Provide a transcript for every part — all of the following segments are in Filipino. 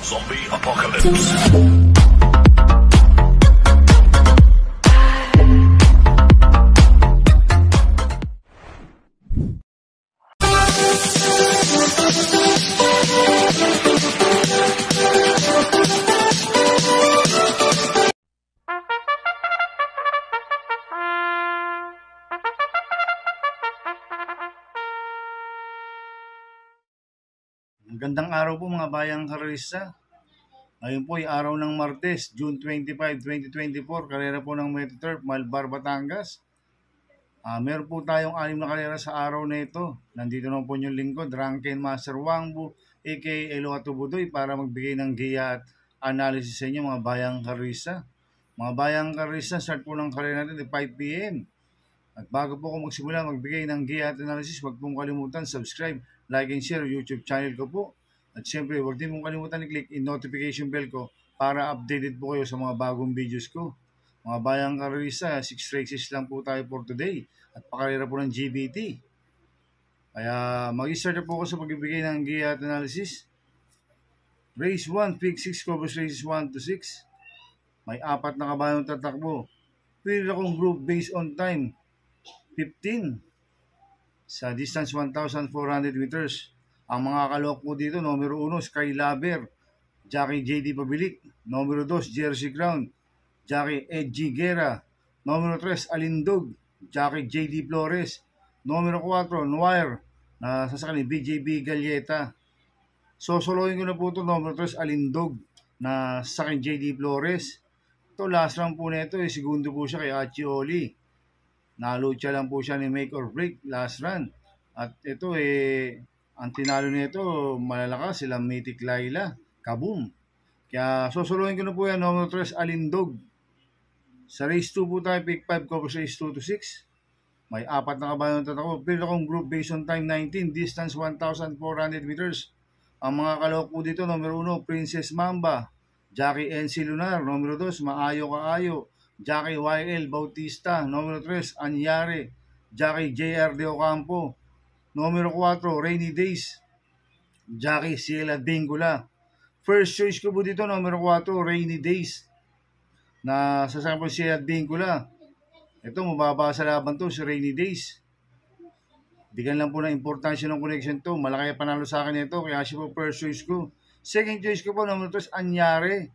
Zombie Apocalypse. Magandang araw po mga bayang karista. Ngayon po ay araw ng Martes, June 25, 2024. Karera po ng Metaturf, Malbar, Batangas. Meron po tayong 6 na karera sa araw na ito. Nandito naman po yung lingkod, Drunken Master Wangbu, aka Eloato Budoy, para magbigay ng giya at analysis sa inyo mga bayang karista. Mga bayang karista, start po ng karera natin at 5 p.m. At bago po ako magsimula magbigay ng giya at analysis, huwag pong kalimutan subscribe, like and share YouTube channel ko po. At siyempre, huwag din mong kalimutan i-click yung notification bell ko para updated po kayo sa mga bagong videos ko. Mga bayang karista, 6 races lang po tayo for today at pakarera po ng GBT. Kaya mag-start po ako sa pagbibigay ng giya at analysis. Race 1, pick 6 covers races 1 to 6. May 4 na kabayang tatakbo. Pili akong group based on time. 15 sa distance 1,400 meters. Ang mga kalok po dito, numero 1, Sky Lover, Jockey JD Pabilik. Numero 2, Jersey Crown, Jockey Edgy Guerra. Numero 3, Alindog, Jockey JD Flores. Numero 4, Noir, na sasakyan ni BJB Galleta. Sosolohin ko na po ito, numero 3, Alindog, na sasakyan JD Flores. Ito, last round po na ito, segundo po siya kay Achioli. Nalucha lang po siya ni Make or Break last run. At ito ang tinalo nito malalakas sila Mythic Laila, Kaboom. Kaya susuluhin ko na po yan, number 3 Alindog. Sa race 2 po tayo, pick 5 covers race 2 to 6. May 4 na kabayang tatakbo. Pili akong group based on time 19, distance 1,400 meters. Ang mga kalawak po dito, number 1 Princess Mamba, Jockey NC Lunar. Numero 2 Maayo Kaayo, Jockey YL Bautista. Numero 3, Anyare, Jockey JR De Ocampo. Numero 4, Rainy Days, Jockey Ciela Bingula. First choice ko po dito, numero 4, Rainy Days, na sasama po Ciela Bingula. Ito, mababa sa laban to, si Rainy Days. Bigyan lang po ng importansya ng connection to. Malaki panalo sa akin ito, kaya siya po first choice ko. Second choice ko po, numero 3, Anyare,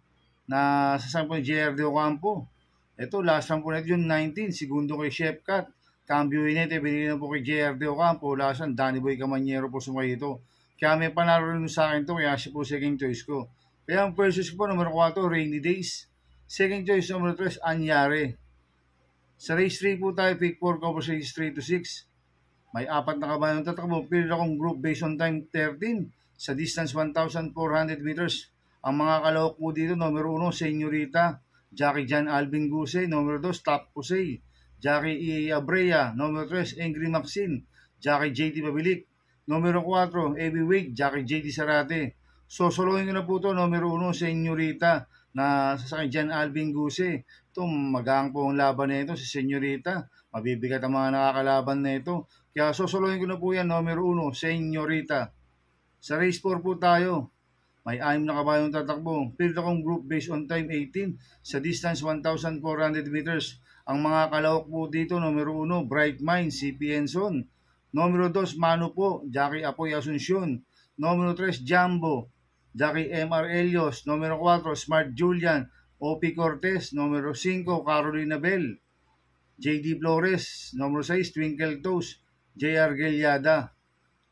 na sasama po JR De Ocampo. Ito, last round po natin yung 19, segundo kay Chef Cat. Cambio Inete, binili na po kay JR De Ocampo. Last round, Danny Boy Camanyero po sumay ito. Kaya may panalo rin sa akin to, kaya siya po second choice ko. Kaya ang first choice ko po, numero 4, Rainy Days. Second choice, numero 3, Anyare. Sa race 3 po tayo, pick 4 covers race 3 to 6. May 4 na kabayang tatakbo. Pili akong group based on time 13 sa distance 1,400 meters. Ang mga kalawak po dito, numero 1, Señorita, Jockey John Alvin Guse. Numero 2, Top Jose, Jockey E. Abrea. Numero 3, Angry Maxine, Jockey JD Pabilik. Numero 4, Heavyweight, Jockey JD Sarate. Sosolohin ko na po ito, numero 1, Señorita, na sasakyan John Alvin Guse. Ito, magaang po ang laban na ito, si Señorita. Mabibigat ang mga nakakalaban na ito. Kaya sosolohin ko na po yan, numero 1, Señorita. Sa race 4 po tayo. May 6 na kabayang tatakbo. Pili akong group based on time 18 sa distance 1,400 meters. Ang mga kalawak po dito, numero 1, Bright Mind, CP Enson. Numero 2, Mano po, Jockey Apoy Asuncion. Numero 3, Jumbo, Jockey MR Elios. Numero 4, Smart Julian, OP Cortez. Numero 5, Carolina Bell, JD Flores. Numero 6, Twinkle Toes, JR Gellada.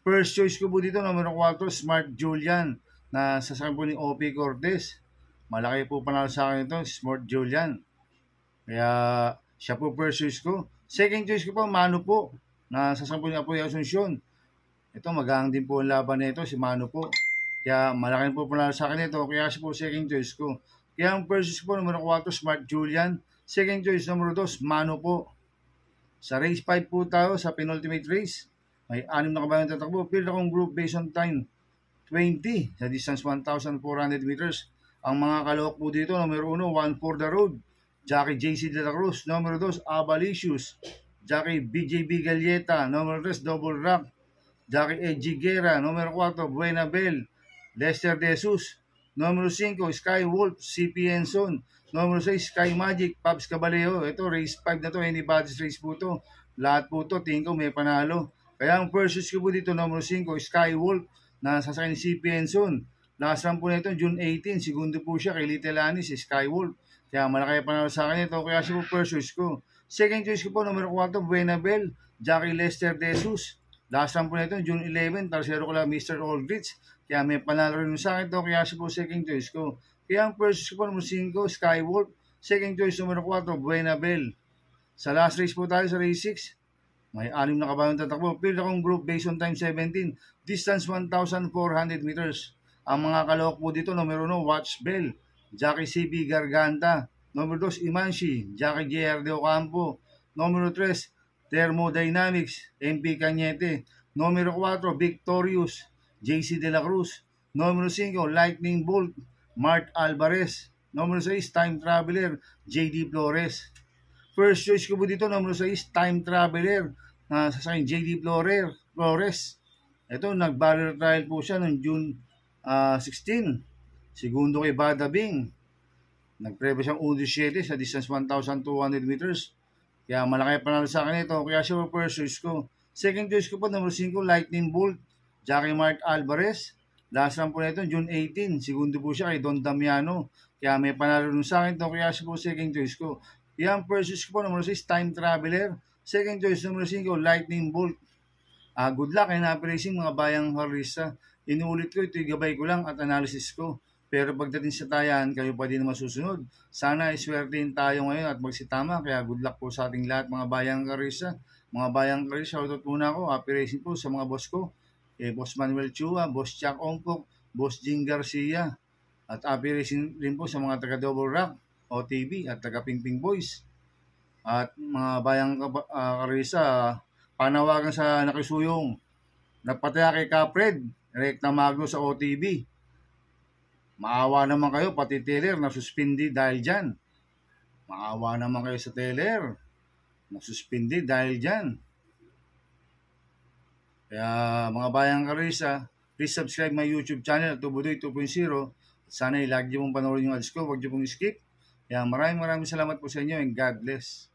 First choice ko po dito, numero 4, Smart Julian, na sasakyan po ni OP Cortez. Malaki po panalo sa akin ito, Smart Julian. Kaya siya po first choice ko. Second choice ko po, Mano po, na sasakyan po ni Apoy Asuncion. Ito, magaang din po ang laban na ito, si Mano po. Kaya malaki po panalo sa akin ito, kaya siya po second choice ko. Kaya ang first choice ko po, numero 4, Smart Julian. Second choice, numero 2, Mano po. Sa race 5 po tayo, sa penultimate race. May 6 na kabayang tatakbo. Pili akong group based on time 20 sa distance 1,400 meters. Ang mga kalawak po dito, numero 1, One for the Road, Jockey JC De La Cruz. Numero 2, Abalicious, Jockey BJB Galleta. Numero 3, Double Rock, Jockey Edgy Guerra. Numero 4, Buena Bell, Lester De Jesus. Numero 5, Sky Wolf, CP Enson. Numero 6, Sky Magic, Pops Caballero. Ito, race 5 na to, anybody's race po to. Lahat po to, tingin ko may panalo. Kaya ang purchase ko po dito, numero 5, Sky Wolf, na sasakay ni CP Enson. Last run po nito, June 18, segundo po siya kay Little Annie, si Sky Wolf. Kaya malaki panalo sa akin ito, kaya siya po purchase ko. Second choice ko po, numero 4, Buenabel, Jackie Lester De Jesus. Last run po nito, June 11, tarsero ko lang Mr. Aldrich. Kaya may panalo rin sa akin ito, kaya siya po second choice ko. Kaya ang purchase ko po, numero 5, Sky Wolf. Second choice, numero 4, Buenabel. Sa last race po tayo sa race 6, may 6 na kabayong tatakbo. Field akong group based on time 17, distance 1,400 meters. Ang mga kalawak po dito, numero 1, Watch Bell, Jackie CB Garganta. Numero 2, Imanshi, Jackie JR de Ocampo. Numero 3, Thermodynamics, MP Cañete. Numero 4, Victorious, JC De La Cruz. Numero 5, Lightning Bolt, Mart Alvarez. Numero 6, Time Traveler, JD Flores. First choice ko po dito, numero 6, Time Traveler, na sasakyan JD Flores. Ito, nag-barrel trial po siya noong June 16. Segundo kay Bada Bing. Nagprebe siyang 1.17 sa distance 1,200 meters. Kaya malaki panalo sa akin ito. Kaya siya po first choice ko. Second choice ko po, numero 5, Lightning Bolt, Jackie Mart Alvarez. Last run po nito, June 18. Segundo po siya kay Don Damiano. Kaya may panalo rin sa akin ito. Kaya siya po second choice ko. Kaya ang first choice ko po, numero 6, Time Traveler. Second choice, numero 5, Lightning Bolt. Good luck and happy racing mga bayang harista. Inuulit ko, ito gabay ko lang at analysis ko. Pero pagdating sa tayan, kayo pa din na masusunod. Sana iswertein tayo ngayon at magsitama. Kaya good luck po sa ating lahat mga bayang harista. Mga bayang harista, shoutout muna ako. Happy racing po sa mga boss ko. Boss Manuel Chua, Boss Chuck Ongkok, Boss Jing Garcia. At happy racing rin po sa mga taga Double Rock, OTV at taga Pingping Boys. At mga bayang harista, panawagan sa nakisuyong. Nagpataya kay Capred, Recta Magno sa OTV. Maawa naman kayo, pati Taylor na suspindi dahil dyan. Maawa naman kayo sa Taylor na suspindi dahil dyan. Kaya mga bayang karisa, please subscribe my YouTube channel at Tubudoy 2.0. Sana i-like nyo pong panoorin yung ads ko, huwag nyo pong skip. Kaya maraming salamat po sa inyo and God bless.